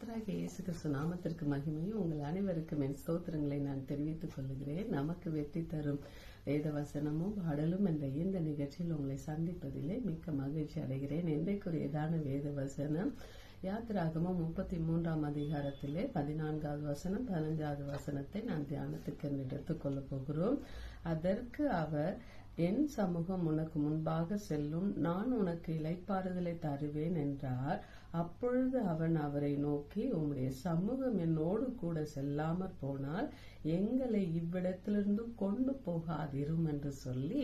கர்த்தராகிய இயேசு கிறிஸ்து நாமத்திற்கு மகிமையும் உங்கள் அனைவருக்கும் என் ஸ்தோத்திரங்களை நான் தெரிவித்துக் கொள்கிறேன். நமக்கு வெற்றி தரும் வேத வசனமும் பாடலும் என்ற இந்த நிகழ்ச்சியில் உங்களை சந்திப்பதிலே மிக்க மகிழ்ச்சி அடைகிறேன். இன்றைக்குரியதான வேத வசனம் யாத்திராகமம் 33ஆம் அதிகாரத்திலே 14வது வசனம் 15வது வசனத்தை நான் தியானத்துக்கு எடுத்துக் கொள்ள போகிறோம். அதற்கு அவர், என் சமூகம் உனக்கு முன்பாக செல்லும், நான் உனக்கு இளைப்பாறுதலை தருவேன் என்றார். அப்பொழுது அவன் அவரை நோக்கி, உம்முடைய சமூகம் என்னோடு கூட செல்லாமற் போனால் எங்களை இவ்விடத்திலிருந்து கொண்டு போகாதிரும் என்று சொல்லி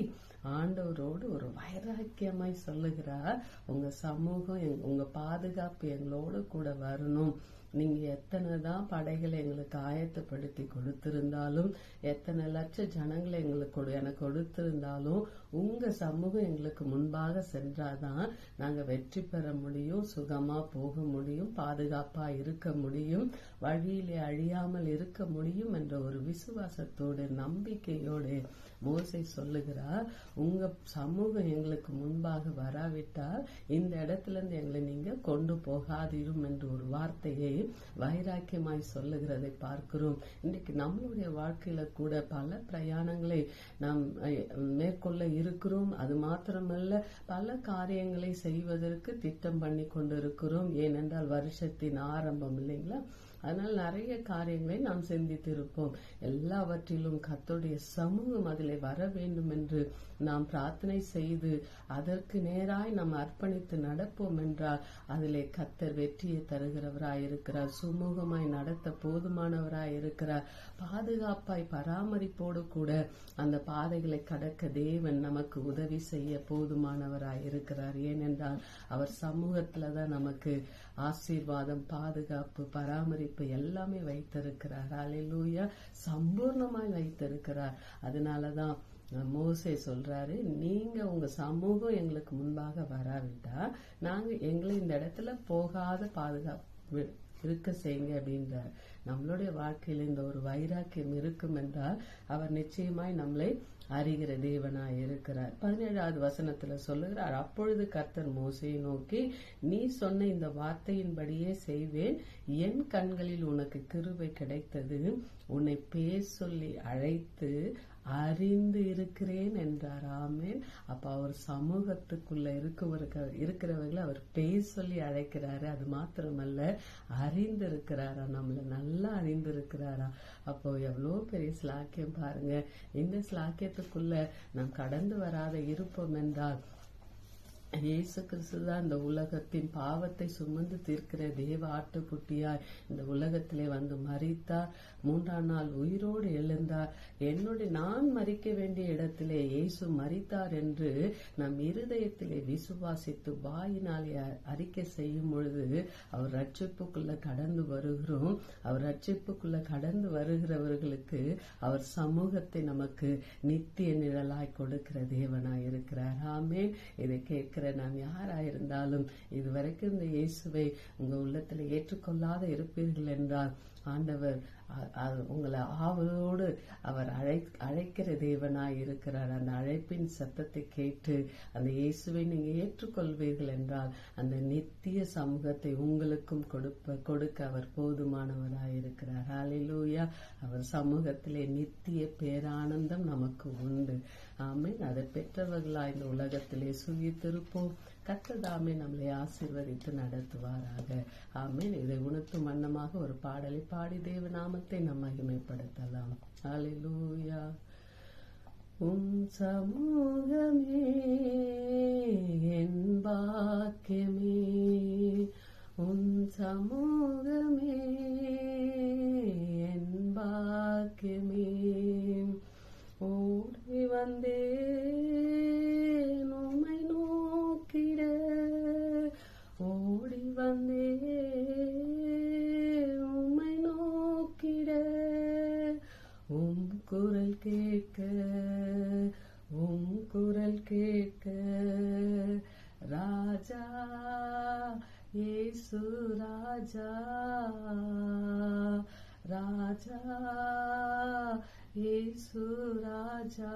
ஆண்டவரோடு ஒரு வைராக்கியமாய் சொல்லுகிறார். உங்க சமூகம், உங்க பாதுகாப்பு எங்களோடு கூட வரணும். நீங்க எத்தனைதான் படைகளை எங்களுக்கு ஆயத்தப்படுத்தி கொடுத்திருந்தாலும், எத்தனை லட்ச ஜனங்களை எனக்கு கொடுத்திருந்தாலும், உங்க சமூகம் எங்களுக்கு முன்பாக சென்றாதான் நாங்க வெற்றி பெற முடியும், சுகமா போக முடியும், பாதுகாப்பா இருக்க முடியும், வழியிலே அழியாமல் இருக்க முடியும் என்ற ஒரு விசுவாசத்தோடு நம்பிக்கையோடு மோசே சொல்லுகிறார். உங்க சமூகம் எங்களுக்கு முன்பாக வராவிட்டால் இந்த இடத்துல இருந்து எங்களை நீங்க கொண்டு போகாதிரும் என்று ஒரு வார்த்தையை வைராக்கியமாய் சொல்லுகிறதை பார்க்கிறோம். இன்றைக்கு நம்மளுடைய வாழ்க்கையில கூட பல பிரயாணங்களை நாம் மேற்கொள்ள இருக்கிறோம். அது மாத்திரமல்ல, பல காரியங்களை செய்வதற்கு திட்டம் பண்ணி கொண்டிருக்கிறோம். ஏனென்றால் வருஷத்தின் ஆரம்பம் இல்லைங்களா? அதனால் நிறைய காரியங்களை நாம் சிந்தித்திருப்போம். எல்லாவற்றிலும் கர்த்தருடைய சமூகம் அதிலே வர வேண்டும் என்று நாம் பிரார்த்தனை செய்து அதற்கு நேராய் நாம் அர்ப்பணித்து நடப்போம் என்றால் அதிலே கர்த்தர் வெற்றியை தருகிறவராயிருக்கிறார், சுமூகமாய் நடத்த போதுமானவராய் இருக்கிறார், பாதுகாப்பாய் பராமரிப்போடு கூட அந்த பாதைகளை கடக்க தேவன் நமக்கு உதவி செய்ய போதுமானவராய் இருக்கிறார். ஏனென்றால் அவர் சமூகத்துலதான் நமக்கு ஆசீர்வாதம், பாதுகாப்பு, பராமரிப்பு எல்லாமே வைத்திருக்கிறார். அல்லேலூயா, சம்பூர்ணமாய் வைத்திருக்கிறார். அதனாலதான் மோசே சொல்றாரு, நீங்க உங்க சமூகம் எங்களுக்கு முன்பாக வராவிட்டா நாங்க எங்களை இந்த இடத்துல போகாத பாதுகாப்பு இருக்க செய்யுங்க அப்படின்றார். நம்மளுடைய வாழ்க்கையில் இந்த ஒரு வைராக்கியம் இருக்கும் என்றால் அவர் நிச்சயமாய் நம்மளை அறிகிற தேவனாய் இருக்கிறார். 17வது வசனத்துல சொல்லுகிறார், அப்பொழுது கர்த்தர் மோசேயை நோக்கி, நீ சொன்ன இந்த வார்த்தையின்படியே செய்வேன், என் கண்களில் உனக்கு கிருபை கிடைத்தது, உன்னை பேர் சொல்லி அழைத்து அறிந்து இருக்கிறேன் என்றார். ஆமென். அப்ப அவர் சமூகத்துக்குள்ள இருக்கிறவர்களை அவர் பேர் சொல்லி அழைக்கிறாரு. அது மாத்திரமல்ல, அறிந்து இருக்கிறாரா, நம்மள நல்லா அறிந்து இருக்கிறாரா. அப்போ எவ்வளவு பெரிய ஸ்லாக்கியம் பாருங்க. இந்த ஸ்லாக்கியத்துக்குள்ள நாம் கடந்து வராத இருப்போம் என்றால் இயேசு கிறிஸ்துதான் இந்த உலகத்தின் பாவத்தை சுமந்து தீர்க்கிற தேவ ஆட்டுக்குட்டியார் இந்த உலகத்திலே வந்து மரித்தார், 3ஆம் நாள் உயிரோடு எழுந்தார். நான் மரிக்க வேண்டிய இடத்திலே இயேசு மரித்தார் என்று நம் இருதயத்திலே விசுவாசித்து வாயினாலே அறிக்கை செய்யும் பொழுது அவர் ரட்சிப்புக்குள்ள கடந்து வருகிறோம். அவர் ரட்சிப்புக்குள்ள கடந்து வருகிறவர்களுக்கு அவர் சமூகத்தை நமக்கு நித்திய நிழலாய் கொடுக்கிற தேவனாய் இருக்கிறார். ஆமென். இதை கேட்கிற நாம் யாராயிருந்தாலும் இதுவரைக்கும் இந்த இயேசுவை உங்க உள்ளத்துல ஏற்றுக்கொள்ளாத இருப்பீர்கள் என்றால் ஆண்டவர் உங்களை ஆவலோடு அவர் அழைக்கிற தேவனாய் இருக்கிறார். அந்த அழைப்பின் சத்தத்தை கேட்டு அந்த இயேசுவை நீங்க ஏற்றுக்கொள்வீர்கள் என்றால் அந்த நித்திய சமூகத்தை உங்களுக்கும் கொடுக்க அவர் போதுமானவராய் இருக்கிறார். ஹல்லேலூயா. அவர் சமூகத்திலே நித்திய பேரானந்தம் நமக்கு உண்டு. ஆமென். அதை பெற்றவர்களாய் இந்த உலகத்திலே சுகித்திருப்போம். கர்த்தர் நம்மளை ஆசீர்வதித்து நடத்துவாராக. ஆமென். இதை உணர்த்தும் வண்ணமாக ஒரு பாடலை பாடி தேவ நாமத்தை நாம் மகிமைப்படுத்தலாம். அல்லேலூயா. உம் சமூகமே என் பாக்கியமே, உம் சமூகமே என் பாக்கியமே, ஓடி வந்தேன் உம்மை நோக்கிட, ஓடி வந்தேன் உம்மை நோக்கிட, உம் குரல் கேட்க, உம் குரல் கேட்க, ராஜா இயேசு ராஜா, ராஜா இயேசு ராஜா.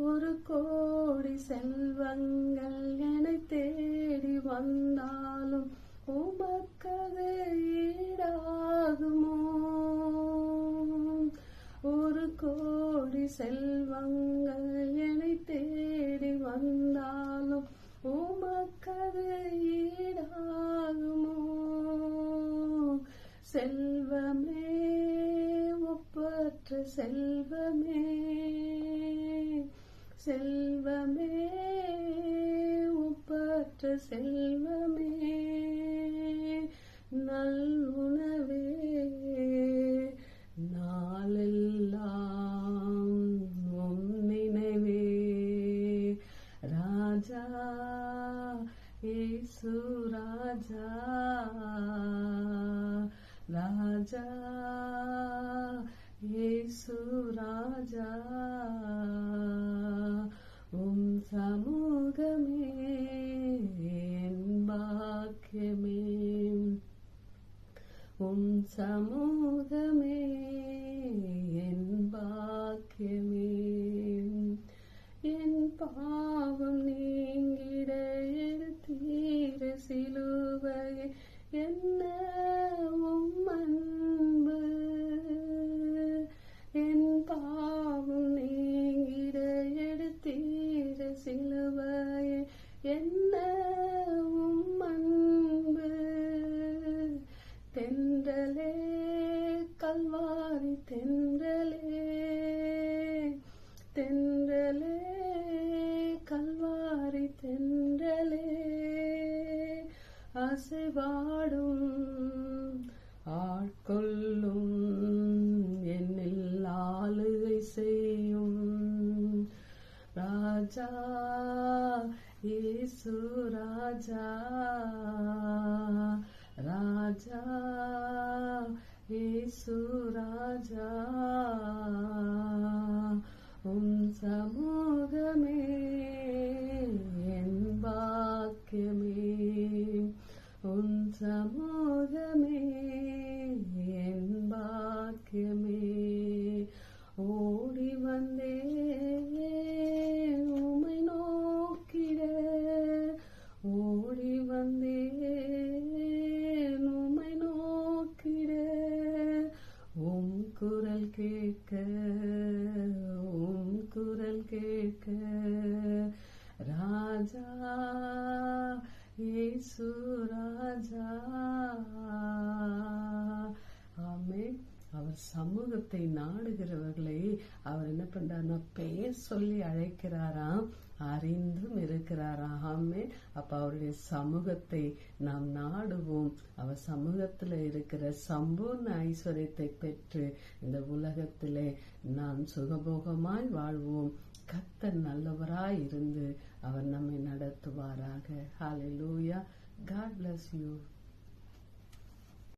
ஒரு கோடி செல்வங்கள் என்னை தேடி வந்தாலும் உமக்கது ஈடாகுமோ? ஒரு கோடி செல்வங்கள் என்னை தேடி வந்தாலும் உமக்கது ஈடாகுமோ? செல்வமே, ஒப்பற்ற செல்வமே, செல்வமே, ஒப்பற்ற செல்வமே, நல்லுணவே, நாளெல்லாம் உம் நினைவே. ராஜா இயேசு ராஜா, ராஜா இயேசு ராஜா, உம் சமூகமே என் பாக்கியமே, உம் சமூகமே என் பாக்கியமே. என் பாவம் நீங்கிட எடுத்தீர சிலுவையை, என்ன உம் அன்பு. என் பாவம் நீங்கிட எடுத்தீர சிலுவையை, என்ன உம் அன்பு. தென்றலே, கல்வாரி தென்றலே, தென்றலே, கல்வாரி தென்றலே, அசைவாடும் ஆட்கொள்ளும் என்னில் ஆளுகை செய்யும். ராஜா இயேசு ராஜா, ராஜா இயேசு ராஜா, உம் சமூகமே என் பாக்கியமே, உம் சமூகமே என் பாக்கியமே. ஓடி வந்தேன் உம்மை நோக்கிட, ஓடி வந்தேன் உம்மை நோக்கிட, உம் குரல் கேட்க, உம் குரல் கேட்க. ராஜா இயேசு ராஜா. ஆமென். அவர் சமூகத்தை நாடுகிறவர்களை அவர் என்ன பண்றாருன்னா பெயர் சொல்லி அழைக்கிறாராம், அறிந்தும் இருக்கிறாராம். ஆமென். அப்ப அவருடைய சமூகத்தை நாம் நாடுவோம். அவர் சமூகத்துல இருக்கிற சம்பூர்ண ஐஸ்வர்யத்தை பெற்று இந்த உலகத்திலே நாம் சுகபோகமாய் வாழ்வோம். கர்த்தர் நல்லவராய் இருந்து அவர் நம்மை நடத்துவாராக. ஹல்லேலூயா. God bless you.